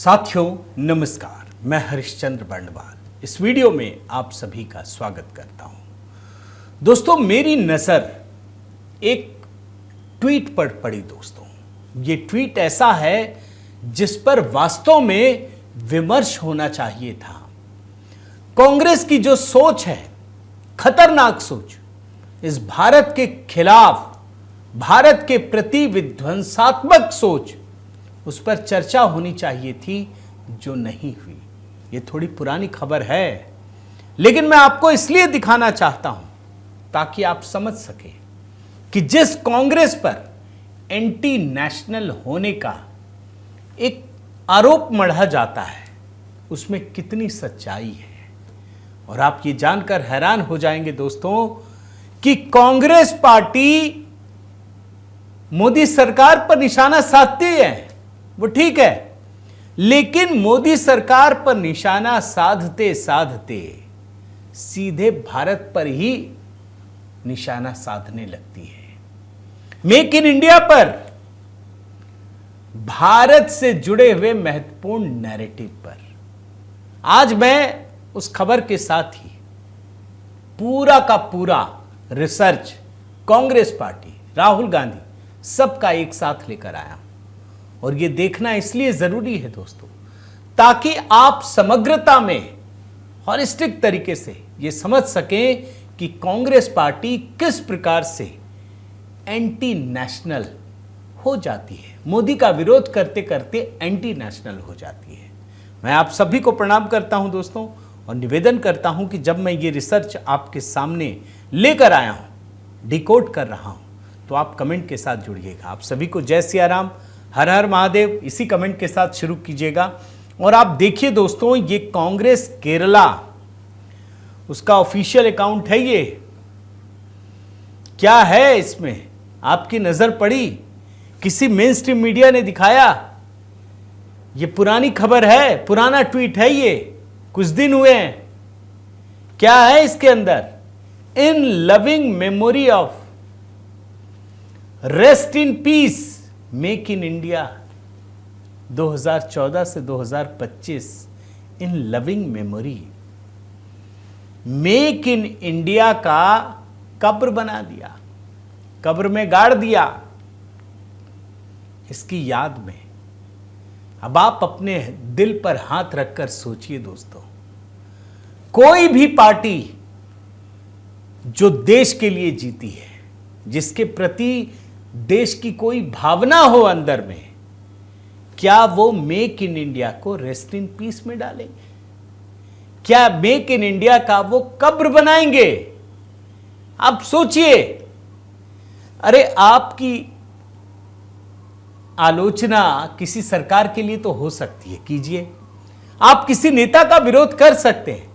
साथियों नमस्कार, मैं हरिश्चंद्र बर्णवाल इस वीडियो में आप सभी का स्वागत करता हूं। दोस्तों, मेरी नज़र एक ट्वीट पर पड़ी। दोस्तों, ये ट्वीट ऐसा है जिस पर वास्तव में विमर्श होना चाहिए था। कांग्रेस की जो सोच है, खतरनाक सोच, इस भारत के खिलाफ, भारत के प्रति विध्वंसात्मक सोच, उस पर चर्चा होनी चाहिए थी, जो नहीं हुई। ये थोड़ी पुरानी खबर है, लेकिन मैं आपको इसलिए दिखाना चाहता हूं ताकि आप समझ सकें कि जिस कांग्रेस पर एंटी नेशनल होने का एक आरोप मढ़ा जाता है, उसमें कितनी सच्चाई है। और आप ये जानकर हैरान हो जाएंगे दोस्तों कि कांग्रेस पार्टी मोदी सरकार पर निशाना साधती है, वो ठीक है, लेकिन मोदी सरकार पर निशाना साधते साधते सीधे भारत पर ही निशाना साधने लगती है। मेक इन इंडिया पर, भारत से जुड़े हुए महत्वपूर्ण नैरेटिव पर आज मैं उस खबर के साथ ही पूरा का पूरा रिसर्च कांग्रेस पार्टी, राहुल गांधी, सबका एक साथ लेकर आया हूं। और यह देखना इसलिए जरूरी है दोस्तों, ताकि आप समग्रता में, हॉलिस्टिक तरीके से यह समझ सकें कि कांग्रेस पार्टी किस प्रकार से एंटी नेशनल हो जाती है, मोदी का विरोध करते करते एंटी नेशनल हो जाती है। मैं आप सभी को प्रणाम करता हूं दोस्तों, और निवेदन करता हूं कि जब मैं ये रिसर्च आपके सामने लेकर आया हूं, डिकोड कर रहा हूं, तो आप कमेंट के साथ जुड़िएगा। आप सभी को जय सिया राम, हर हर महादेव, इसी कमेंट के साथ शुरू कीजिएगा। और आप देखिए दोस्तों, ये कांग्रेस केरला, उसका ऑफिशियल अकाउंट है। ये क्या है, इसमें आपकी नजर पड़ी? किसी मेन स्ट्रीम मीडिया ने दिखाया? ये पुरानी खबर है, पुराना ट्वीट है, ये कुछ दिन हुए हैं। क्या है इसके अंदर? इन loving memory of, rest in peace, make in India 2014 से 2025, इन loving memory. Make in India का कब्र बना दिया, कब्र में गाड़ दिया इसकी याद में। अब आप अपने दिल पर हाथ रखकर सोचिए दोस्तों, कोई भी पार्टी जो देश के लिए जीती है, जिसके प्रति देश की कोई भावना हो अंदर में, क्या वो मेक इन इंडिया को रेस्ट इन पीस में डालेंगे? क्या मेक इन इंडिया का वो कब्र बनाएंगे? आप सोचिए। अरे, आपकी आलोचना किसी सरकार के लिए तो हो सकती है, कीजिए। आप किसी नेता का विरोध कर सकते हैं,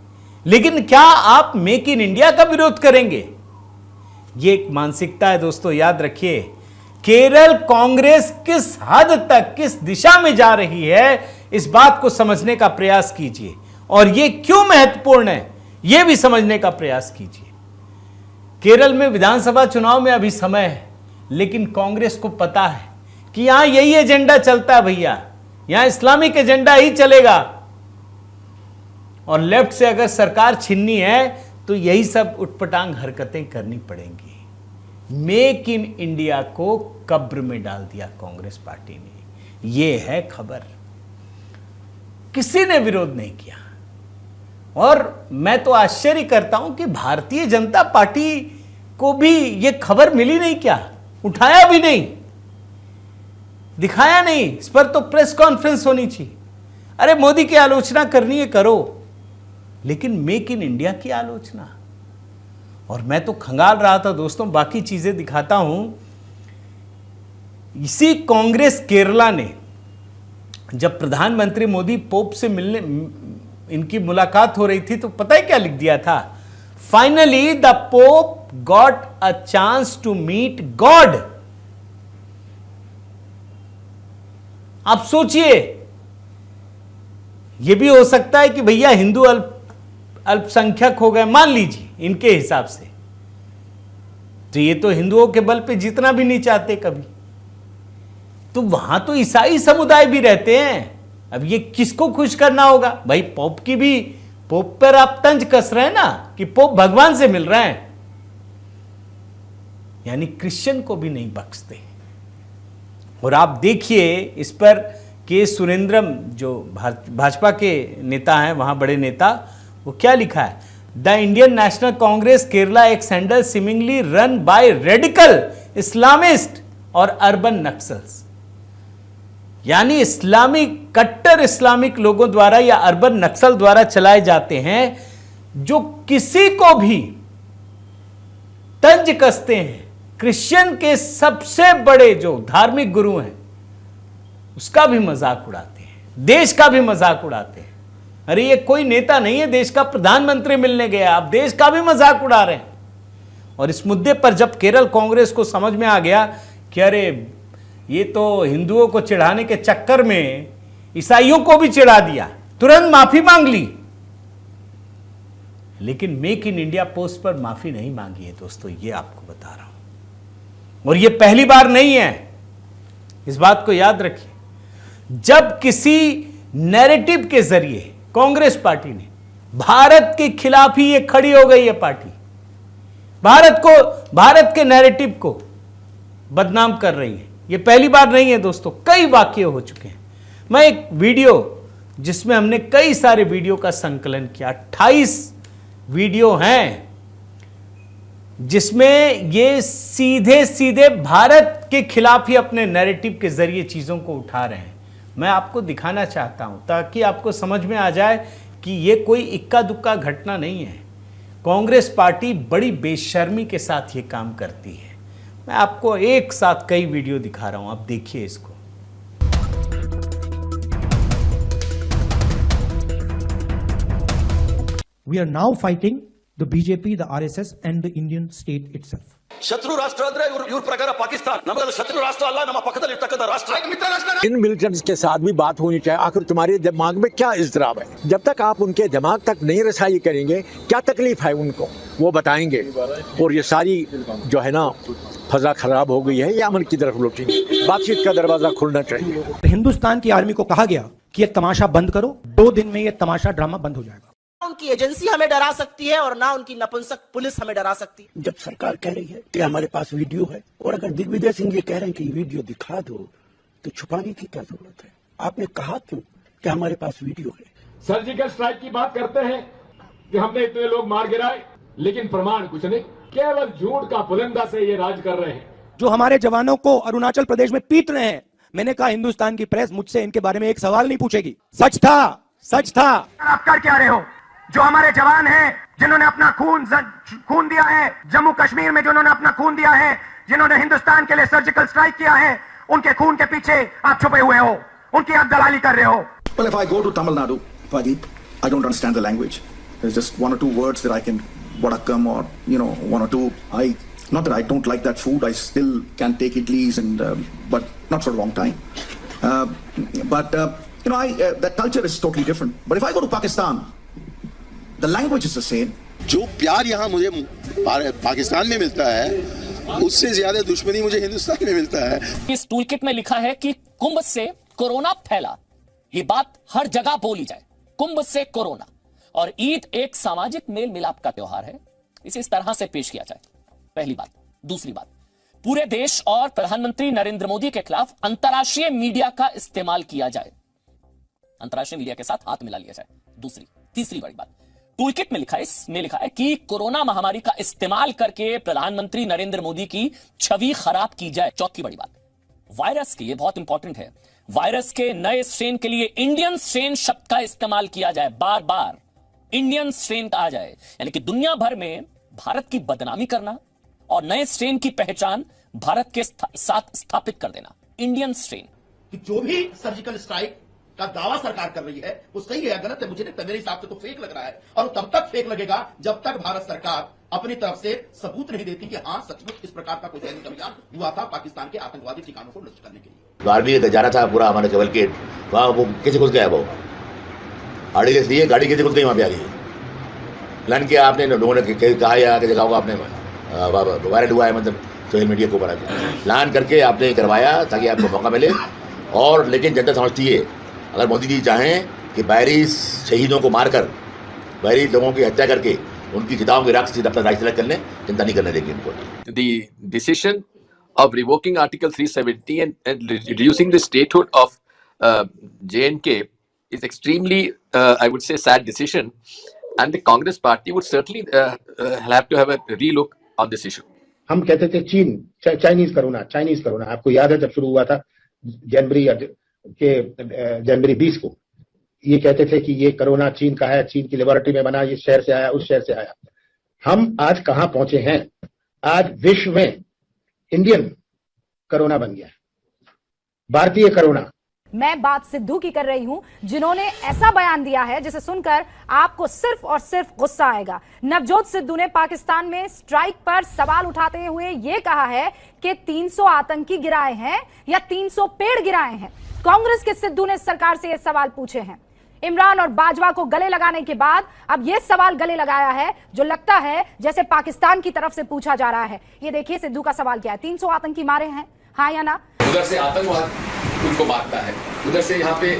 लेकिन क्या आप मेक इन इंडिया का विरोध करेंगे? यह एक मानसिकता है दोस्तों, याद रखिए। केरल कांग्रेस किस हद तक, किस दिशा में जा रही है, इस बात को समझने का प्रयास कीजिए। और यह क्यों महत्वपूर्ण है, यह भी समझने का प्रयास कीजिए। केरल में विधानसभा चुनाव में अभी समय है, लेकिन कांग्रेस को पता है कि यहां यही एजेंडा चलता है भैया, यहां इस्लामिक एजेंडा ही चलेगा। और लेफ्ट से अगर सरकार छीननी है तो यही सब उटपटांग हरकतें करनी पड़ेंगी। मेक इन इंडिया को कब्र में डाल दिया कांग्रेस पार्टी ने, यह है खबर। किसी ने विरोध नहीं किया। और मैं तो आश्चर्य करता हूं कि भारतीय जनता पार्टी को भी यह खबर मिली नहीं, क्या उठाया भी नहीं, दिखाया नहीं। इस पर तो प्रेस कॉन्फ्रेंस होनी चाहिए। अरे, मोदी की आलोचना करनी है, करो, लेकिन मेक इन इंडिया की आलोचना। और मैं तो खंगाल रहा था दोस्तों, बाकी चीजें दिखाता हूं। इसी कांग्रेस केरला ने, जब प्रधानमंत्री मोदी पोप से मिलने, इनकी मुलाकात हो रही थी, तो पता है क्या लिख दिया था? Finally the pope got a chance to meet God. आप सोचिए, यह भी हो सकता है कि भैया हिंदू अल्पसंख्यक हो गए, मान लीजिए इनके हिसाब से, तो ये तो हिंदुओं के बल पे जितना भी नहीं चाहते कभी। तो वहां तो ईसाई समुदाय भी रहते हैं, अब ये किसको खुश करना होगा भाई? पोप पर आप तंज कस रहे हैं ना कि पोप भगवान से मिल रहे हैं, यानी क्रिश्चियन को भी नहीं बख्शते। और आप देखिए इस पर के सुरेंद्रम जो भाजपा के नेता हैं, वहां बड़े नेता, वो क्या लिखा है? The Indian National Congress Kerala एक handle seemingly run by radical Islamists और अर्बन नक्सल्स, यानी इस्लामिक कट्टर इस्लामिक लोगों द्वारा या अर्बन नक्सल द्वारा चलाए जाते हैं, जो किसी को भी तंज कसते हैं। क्रिश्चियन के सबसे बड़े जो धार्मिक गुरु हैं उसका भी मजाक उड़ाते हैं, देश का भी मजाक उड़ाते हैं। अरे ये कोई नेता नहीं है, देश का प्रधानमंत्री मिलने गया, आप देश का भी मजाक उड़ा रहे हैं। और इस मुद्दे पर जब केरल कांग्रेस को समझ में आ गया कि अरे ये तो हिंदुओं को चिढ़ाने के चक्कर में ईसाइयों को भी चिढ़ा दिया, तुरंत माफी मांग ली। लेकिन मेक इन इंडिया पोस्ट पर माफी नहीं मांगी है दोस्तों, ये आपको बता रहा हूं। और ये पहली बार नहीं है, इस बात को याद रखिए। जब किसी नैरेटिव के जरिए कांग्रेस पार्टी ने भारत के खिलाफ ही ये खड़ी हो गई है पार्टी, भारत के नैरेटिव को बदनाम कर रही है, ये पहली बार नहीं है दोस्तों, कई वाकये हो चुके हैं। मैं एक वीडियो जिसमें हमने कई सारे वीडियो का संकलन किया, 28 वीडियो हैं जिसमें ये सीधे सीधे भारत के खिलाफ ही अपने नैरेटिव के जरिए चीजों को उठा रहे हैं। मैं आपको दिखाना चाहता हूं ताकि आपको समझ में आ जाए कि ये कोई इक्का दुक्का घटना नहीं है। कांग्रेस पार्टी बड़ी बेशर्मी के साथ ये काम करती है। मैं आपको एक साथ कई वीडियो दिखा रहा हूं, आप देखिए इसको। We are now fighting the BJP, the RSS and the Indian state itself. ಶತ್ರು ರಾಷ್ಟ್ರ ಅಂದ್ರೆ ಇವ್ರ ಪ್ರಕಾರ ಪಾಕಿಸ್ತಾನ, ನಮಗೆ ಶತ್ರು ರಾಷ್ಟ್ರ ಅಲ್ಲ, ನಮ್ಮ ಪಕ್ಕದಲ್ಲಿ ಇರ್ತಕ್ಕಂಥ ರಾಷ್ಟ್ರ ಮಿತ್ರ ರಾಷ್ಟ್ರ। इन मिलिटेंट्स के साथ भी बात होनी चाहिए। आखिर तुम्हारे दिमाग में क्या इज़्तिराब है? जब तक आप उनके दिमाग तक नहीं रसाई करेंगे, क्या तकलीफ है उनको, वो बताएंगे। और ये सारी जो है ना फजा खराब हो गई है, ये अमन की तरफ लौटेंगे। बातचीत का दरवाजा खुलना चाहिए। तो हिंदुस्तान की आर्मी को कहा गया कि ये तमाशा बंद करो, 2 दिन में ये तमाशा ड्रामा बंद हो जाएगा। उनकी एजेंसी हमें डरा सकती है और ना उनकी नपुंसक पुलिस हमें डरा सकती है। जब सरकार कह रही है कि हमारे पास वीडियो है, और अगर दिग्विजय सिंह ये कह रहे हैं कि वीडियो दिखा दो, तो छुपाने की क्या जरूरत है? आपने कहा क्यों कि हमारे पास वीडियो है? सर्जिकल स्ट्राइक की बात करते हैं कि हमने इतने लोग मार गिराए, लेकिन प्रमाण कुछ नहीं, केवल झूठ का पुलिंदा से ये राज कर रहे हैं। जो हमारे जवानों को अरुणाचल प्रदेश में पीट रहे हैं, मैंने कहा हिंदुस्तान की प्रेस मुझसे इनके बारे में एक सवाल नहीं पूछेगी। सच था, सच था। आप कर क्या रहे हो? जो हमारे जवान हैं जिन्होंने अपना खून दिया है, जम्मू कश्मीर में जिन्होंने अपना खून दिया है, जिन्होंने हिंदुस्तान के लिए सर्जिकल स्ट्राइक किया है, उनके खून के पीछे आप छुपे हुए हो, उनकी आप दलाली कर रहे हो। Well, if I go to Tamil Nadu, Fadi, I don't understand the language. There's just 1 or 2 words that I can vadakkam or 1 or 2. Not that I don't like that food. I still can take idlis but not for a long time. That culture is totally different. But if I go to Pakistan, the language is the same. जो प्यार यहाँ मुझे पाकिस्तान में मिलता है, उससे ज्यादा दुश्मनी मुझे हिंदुस्तान में मिलता है। इस टूलकिट में लिखा है कि कुंभ से कोरोना फैला, ये बात हर जगह बोली जाए, कुंभ से कोरोना। और ईद एक सामाजिक मेल मिलाप का त्योहार है, इसे इस तरह से पेश किया जाए, पहली बात। दूसरी बात, पूरे देश और प्रधानमंत्री नरेंद्र मोदी के खिलाफ अंतर्राष्ट्रीय मीडिया का इस्तेमाल किया जाए, अंतर्राष्ट्रीय मीडिया के साथ हाथ मिला लिया जाए। तीसरी बड़ी बात, टूलकिट में लिखा है कि कोरोना महामारी का इस्तेमाल करके प्रधानमंत्री नरेंद्र मोदी की छवि खराब की जाए। चौथी बड़ी बात, वायरस की, ये बहुत इंपॉर्टेंट है, वायरस के नए स्ट्रेन के लिए इंडियन स्ट्रेन शब्द का इस्तेमाल किया जाए, बार बार इंडियन स्ट्रेन कहा जाए, यानी कि दुनिया भर में भारत की बदनामी करना और नए स्ट्रेन की पहचान भारत के साथ स्थापित कर देना। इंडियन स्ट्रेन कि जो भी सर्जिकल स्ट्राइक का दावा सरकार कर रही है वो सही है या गलत है, मुझे नहीं, मेरे हिसाब से तो फेक लग रहा है। और तब तक फेक लगेगा जब तक भारत सरकार अपनी तरफ से सबूत नहीं देती कि हाँ सचमुच इस प्रकार का कोई सैनिक अभियान हुआ था पाकिस्तान के आतंकवादी ठिकानों को नष्ट करने के लिए। आर्मी जा रहा था पूरा हमारा केवल के वहाँ, वो कैसे घुस गया, वो गाड़ी के लिए गाड़ी कैसे घुस गई वहाँ पे आ गई। प्लान किया आपने, लोगों ने कहा या आगे दिखाओगे आपने, वायरल हुआ है, मतलब सोशल मीडिया के ऊपर प्लान करके आपने करवाया ताकि आपको मौका मिले। और लेकिन जनता समझती है अगर मोदी जी चाहें कि बाहरी शहीदों को मारकर, बाहरी लोगों की हत्या करके उनकी चिताओं के रक्त से अपना राज तिलक कर लें, चिंता नहीं करने देंगे इनको। The decision of revoking Article 370 and reducing the statehood of J&K is extremely, I would say, sad decision, and the Congress party would certainly have to have a relook on this issue. हम कहते थे चीन, Chinese corona, आपको याद है जब शुरू हुआ था जनवरी 20 को, ये कहते थे कि ये कोरोना चीन का है, चीन की लेबोरेटरी में बना, ये शहर से आया, उस शहर से आया। हम आज कहां पहुंचे हैं? आज विश्व में इंडियन कोरोना बन गया है, भारतीय कोरोना। मैं बात सिद्धू की कर रही हूं, जिन्होंने ऐसा बयान दिया है जिसे सुनकर आपको सिर्फ और सिर्फ गुस्सा आएगा। नवजोत सिद्धू ने पाकिस्तान में स्ट्राइक पर सवाल उठाते हुए यह कहा है कि 300 आतंकी गिराए हैं या 300 पेड़ गिराए हैं। कांग्रेस के सिद्धू ने सरकार से यह सवाल पूछे हैं। इमरान और बाजवा को गले लगाने के बाद अब यह सवाल गले लगाया है जो लगता है जैसे पाकिस्तान की तरफ से पूछा जा रहा है। ये देखिए सिद्धू का सवाल क्या है, 300 आतंकी मारे हैं, हाँ या ना? उधर से आतंकवाद उनको मारता है, उधर से यहाँ पे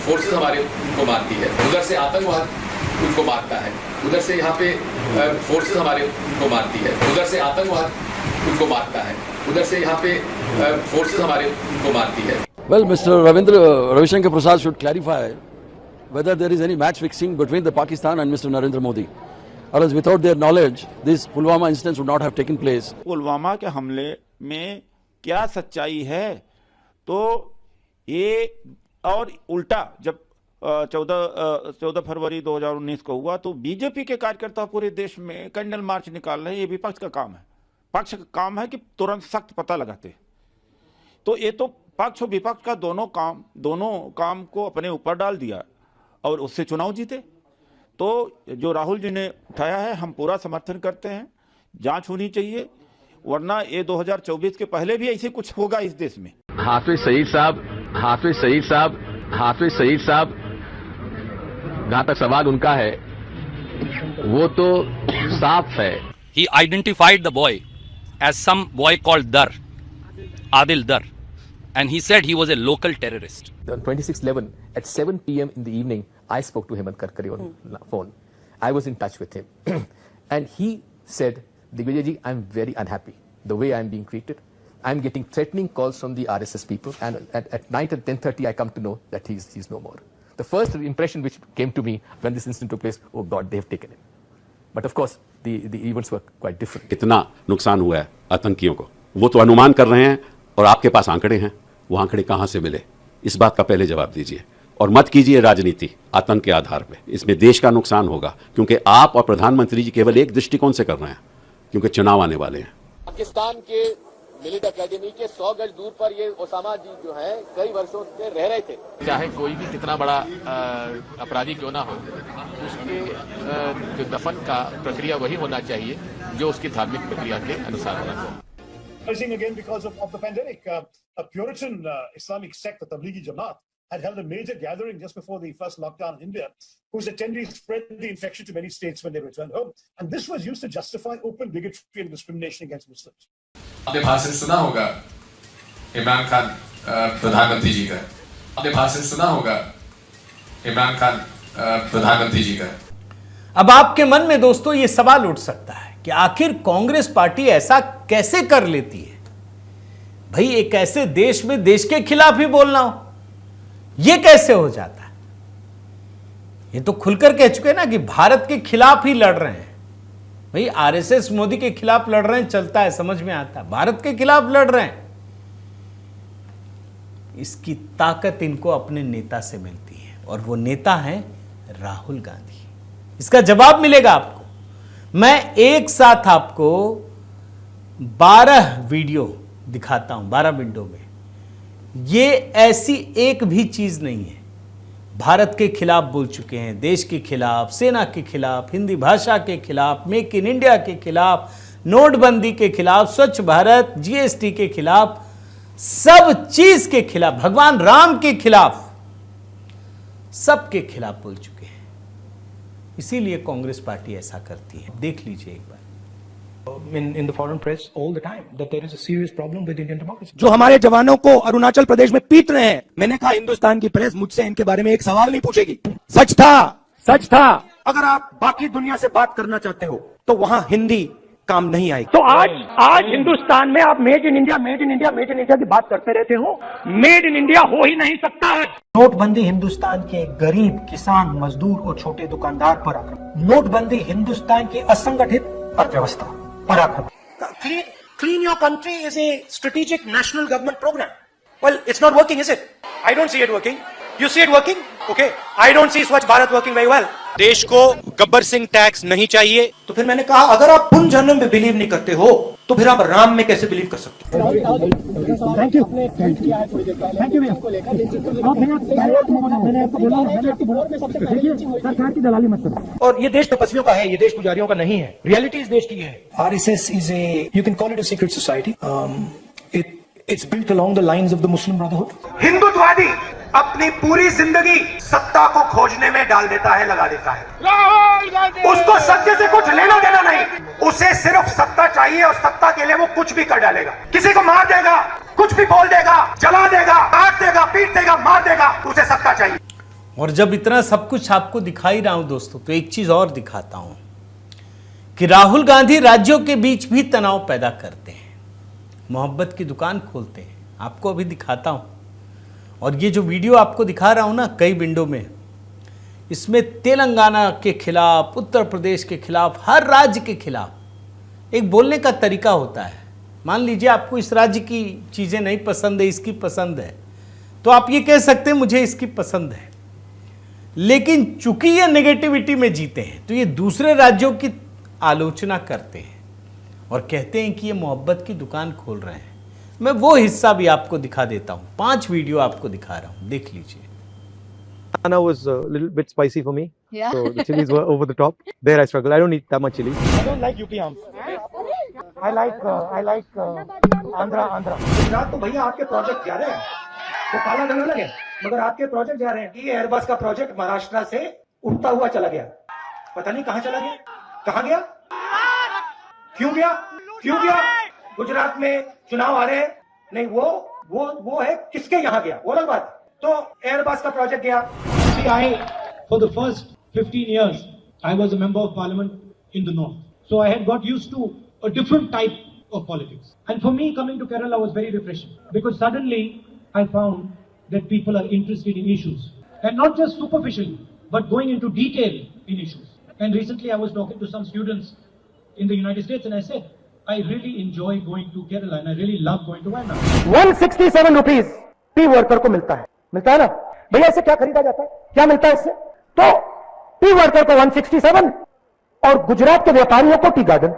फोर्सेस हमारे उनको मारती है, उधर से आतंकवाद उनको मारता है, उधर से यहाँ पे फोर्सेस हमारे उनको मारती है, उधर से आतंकवाद उनको मारता है, उधर से यहाँ पे फोर्सेस हमारे उनको मारती है। Well, Mr. Ravi Shankar Prasad should clarify whether there is any match fixing between the Pakistan and Mr. Narendra Modi. Or else without their knowledge, this Pulwama incidents would not have taken place. Pulwama के हमले में क्या सच्चाई है? तो ये और उल्टा जब 14 फरवरी 2019 को हुआ तो बीजेपी के कार्यकर्ता पूरे देश में कैंडल मार्च निकाल रहे हैं। ये विपक्ष का काम है, पक्ष का काम है कि तुरंत सख्त पता लगाते। तो ये तो पक्ष और विपक्ष का दोनों काम को अपने ऊपर डाल दिया और उससे चुनाव जीते। तो जो राहुल जी ने उठाया है हम पूरा समर्थन करते हैं, जांच होनी चाहिए, वरना ये 2024 के पहले भी ऐसे कुछ होगा इस देश में। हाफिज सईद साहब, जहां तक सवाल उनका है वो तो साफ है। He identified the boy as some boy called Dar, Adil Dar, and he said he was a local terrorist. On 26/11 at 7 p.m. in the evening, I spoke to Hemant Karkare on phone. I was in touch with him, and he said, "Digvijay ji, I'm very unhappy the way I'm being treated. I'm getting threatening calls from the RSS people, and at night at 10:30 I come to know that he's no more." The first impression which came to me when this incident took place, oh God, they have taken him. But of course, the events were quite different. कितना नुकसान हुआ है आतंकियों को, वो तो अनुमान कर रहे हैं और आपके पास आंकड़े हैं। वो आंकड़े कहां से मिले, इस बात का पहले जवाब दीजिए और मत कीजिए राजनीति आतंक के आधार पे। इसमें देश का नुकसान होगा क्योंकि आप और प्रधानमंत्री जी केवल एक दृष्टिकोण से कर रहे हैं, क्योंकि चुनाव आने वाले हैं। पाकिस्तान के मिलिट्री एकेडमी के 100 गज दूर पर ये ओसामा जी जो है कई वर्षों से रह रहे थे। चाहे कोई भी कितना बड़ा अपराधी क्यों ना हो, उसके जो दफन का प्रक्रिया वही होना चाहिए जो उसकी धार्मिक प्रक्रिया के अनुसार होना चाहिए। Again because of the pandemic, a Puritan Islamic sect, the Tablighi Jamaat, had held a major gathering just before the first lockdown in India, whose attendees spread the infection to many states when they returned home, and this was used to justify open bigotry and discrimination against Muslims. आपने भाषण सुना होगा इमरान खान प्रधानमंत्री जी का, आपने भाषण सुना होगा इमरान खान प्रधानमंत्री जी का। अब आपके मन में दोस्तों ये सवाल उठ सकता है कि आखिर कांग्रेस पार्टी ऐसा कैसे कर लेती है? भाई एक ऐसे देश में देश के खिलाफ ही बोलना हो, यह कैसे हो जाता है? ये तो खुलकर कह चुके ना कि भारत के खिलाफ ही लड़ रहे हैं। भाई आरएसएस मोदी के खिलाफ लड़ रहे हैं, चलता है, समझ में आता है। भारत के खिलाफ लड़ रहे हैं, इसकी ताकत इनको अपने नेता से मिलती है और वो नेता है राहुल गांधी। इसका जवाब मिलेगा आपको। मैं एक साथ आपको 12 वीडियो दिखाता हूं, 12 विंडो में। ये ऐसी एक भी चीज नहीं है। भारत के खिलाफ बोल चुके हैं, देश के खिलाफ, सेना के खिलाफ, हिंदी भाषा के खिलाफ, मेक इन इंडिया के खिलाफ, नोटबंदी के खिलाफ, स्वच्छ भारत, जीएसटी के खिलाफ, सब चीज के खिलाफ, भगवान राम के खिलाफ, सबके खिलाफ बोल चुके हैं। इसीलिए कांग्रेस पार्टी ऐसा करती है। देख लीजिए एक बार। in the foreign press all the time that there is a serious problem with Indian democracy. जो हमारे जवानों को अरुणाचल प्रदेश में पीट रहे हैं, मैंने कहा हिंदुस्तान की प्रेस मुझसे इनके बारे में एक सवाल नहीं पूछेगी। सच था। अगर आप बाकी दुनिया से बात करना चाहते हो तो वहां हिंदी काम नहीं आएगी। तो आज हिंदुस्तान में आप मेड इन इंडिया की बात करते रहते हो, मेड इन इंडिया हो ही नहीं सकता है। नोटबंदी हिंदुस्तान के गरीब किसान, मजदूर और छोटे दुकानदार पर आक्रमण। नोटबंदी हिंदुस्तान की असंगठित अर्थव्यवस्था पर आक्रमण। Clean your country is a strategic national government program. Well, it's not working, is it? I don't see it working. You see it working? Okay. I don't see Swachh Bharat working very well. देश को Gabbar Singh tax नहीं चाहिए। तो फिर मैंने कहा अगर आप पुन जन्म में बिलीव नहीं करते हो तो फिर आप राम में कैसे बिलीव कर सकते हो? Thank you. सरकार की दलाली मत करो। और ये देश तपस्वियों का है, ये देश पुजारियों का नहीं है। रियलिटी इस देश की है। RSS is a, you can call it a secret society. It's built along the lines of the Muslim Brotherhood. हिंदुत्ववादी अपनी पूरी जिंदगी सत्ता को खोजने में डाल देता है, लगा देता है। उसको सत्य से कुछ लेना देना नहीं, उसे सिर्फ सत्ता चाहिए और सत्ता के लिए वो कुछ भी कर डालेगा। किसी को मार देगा, कुछ भी बोल देगा, जला देगा, काट देगा, पीट देगा, मार देगा, उसे सत्ता चाहिए। और जब इतना सब कुछ आपको दिखा ही रहा हूं दोस्तों, तो एक चीज और दिखाता हूं कि राहुल गांधी राज्यों के बीच भी तनाव पैदा करते हैं, मोहब्बत की दुकान खोलते हैं। आपको अभी दिखाता हूं, और ये जो वीडियो आपको दिखा रहा हूं ना कई विंडो में, इसमें तेलंगाना के खिलाफ, उत्तर प्रदेश के खिलाफ, हर राज्य के खिलाफ एक बोलने का तरीका होता है। मान लीजिए आपको इस राज्य की चीज़ें नहीं पसंद है, इसकी पसंद है, तो आप ये कह सकते हैं मुझे इसकी पसंद है। लेकिन चूंकि ये नेगेटिविटी में जीते हैं तो ये दूसरे राज्यों की आलोचना करते हैं और कहते हैं कि ये मोहब्बत की दुकान खोल रहे हैं। मैं वो हिस्सा भी आपको दिखा देता हूं, 5 वीडियो आपको दिखा रहा हूं, देख लीजिए। Anna was a little bit spicy for me. Yeah. So the chilies were over the top. There I struggled. I don't eat that much chili. I don't like UP arms. I like Andhra. Gujarat तो भैया आपके project जा रहे हैं, वो काला धन लगे, मगर आपके प्रोजेक्ट जा रहे हैं। ये एयरबस का प्रोजेक्ट महाराष्ट्र से उड़ता हुआ चला गया, पता नहीं कहां चला गया, कहां गया, क्यों गया? गुजरात में चुनाव आ रहे हैं, नहीं वो है किसके यहाँ गया, वो अलग बात। तो एयरबस का प्रोजेक्ट गया। For the first 15 years, I was a member of parliament in the north. So I had got used to a different type of politics. And for me, coming to Kerala was very refreshing because suddenly I found that people are interested in issues. And not just superficially, but going into detail in issues. And recently I was talking to some students in the United States and I said, I really enjoy going to Kerala and I really love going to Wayanad. 167 rupees T worker को मिलता है ना भैया? इससे क्या खरीदा जाता है, क्या मिलता है इससे? तो टी वर्कर को 167 और गुजरात के व्यापारियों को टी गार्डन।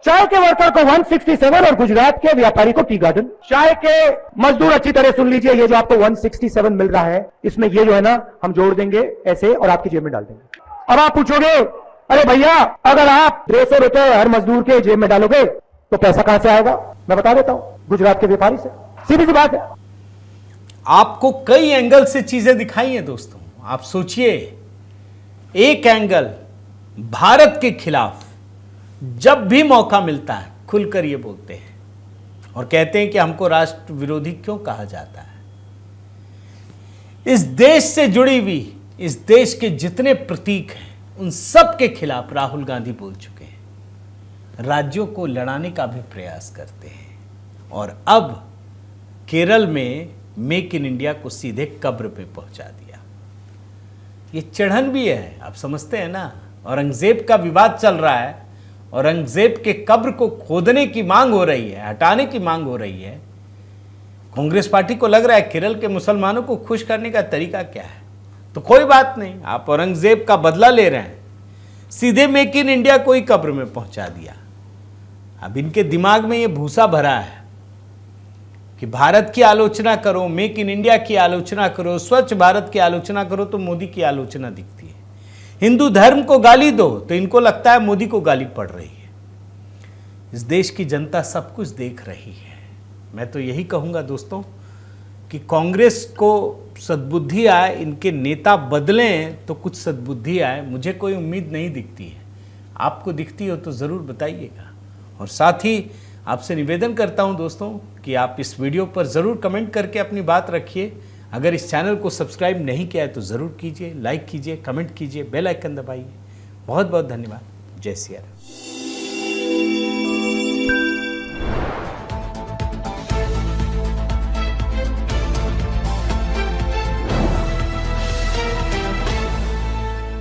चाय के वर्कर को 167 और गुजरात के व्यापारी को टी गार्डन। चाय के मजदूर अच्छी तरह सुन लीजिए, ये जो आपको 167 मिल रहा है, इसमें ये जो है ना हम जोड़ देंगे ऐसे और आपकी जेब में डाल देंगे। अब आप पूछोगे अरे भैया अगर आप 150 रुपए हर मजदूर के जेब में डालोगे तो पैसा कहां से आएगा? मैं बता देता हूं, गुजरात के व्यापारी से। सीधी सी बात है। आपको कई एंगल से चीजें दिखाई हैं दोस्तों। आप सोचिए, एक एंगल भारत के खिलाफ जब भी मौका मिलता है खुलकर ये बोलते हैं और कहते हैं कि हमको राष्ट्र विरोधी क्यों कहा जाता है। इस देश से जुड़ी हुई, इस देश के जितने प्रतीक हैं उन सब के खिलाफ राहुल गांधी बोल चुके हैं, राज्यों को लड़ाने का भी प्रयास करते हैं। और अब केरल में मेक इन इंडिया को सीधे कब्र पे पहुंचा दिया। ये चढ़न भी है, आप समझते हैं ना। औरंगजेब का विवाद चल रहा है, औरंगजेब के कब्र को खोदने की मांग हो रही है, हटाने की मांग हो रही है। कांग्रेस पार्टी को लग रहा है केरल के मुसलमानों को खुश करने का तरीका क्या है, तो कोई बात नहीं, आप औरंगजेब का बदला ले रहे हैं, सीधे मेक इन इंडिया को ही कब्र में पहुंचा दिया। अब इनके दिमाग में ये भूसा भरा है कि भारत की आलोचना करो, मेक इन इंडिया की आलोचना करो, स्वच्छ भारत की आलोचना करो तो मोदी की आलोचना दिखती है। हिंदू धर्म को गाली दो तो इनको लगता है मोदी को गाली पड़ रही है। इस देश की जनता सब कुछ देख रही है। मैं तो यही कहूंगा दोस्तों कि कांग्रेस को सद्बुद्धि आए, इनके नेता बदलें तो कुछ सद्बुद्धि आए। मुझे कोई उम्मीद नहीं दिखती है, आपको दिखती हो तो ज़रूर बताइएगा। और साथ ही आपसे निवेदन करता हूं दोस्तों कि आप इस वीडियो पर ज़रूर कमेंट करके अपनी बात रखिए। अगर इस चैनल को सब्सक्राइब नहीं किया है तो ज़रूर कीजिए, लाइक कीजिए, कमेंट कीजिए, बेल आइकन दबाइए। बहुत बहुत धन्यवाद। जय सिया राम।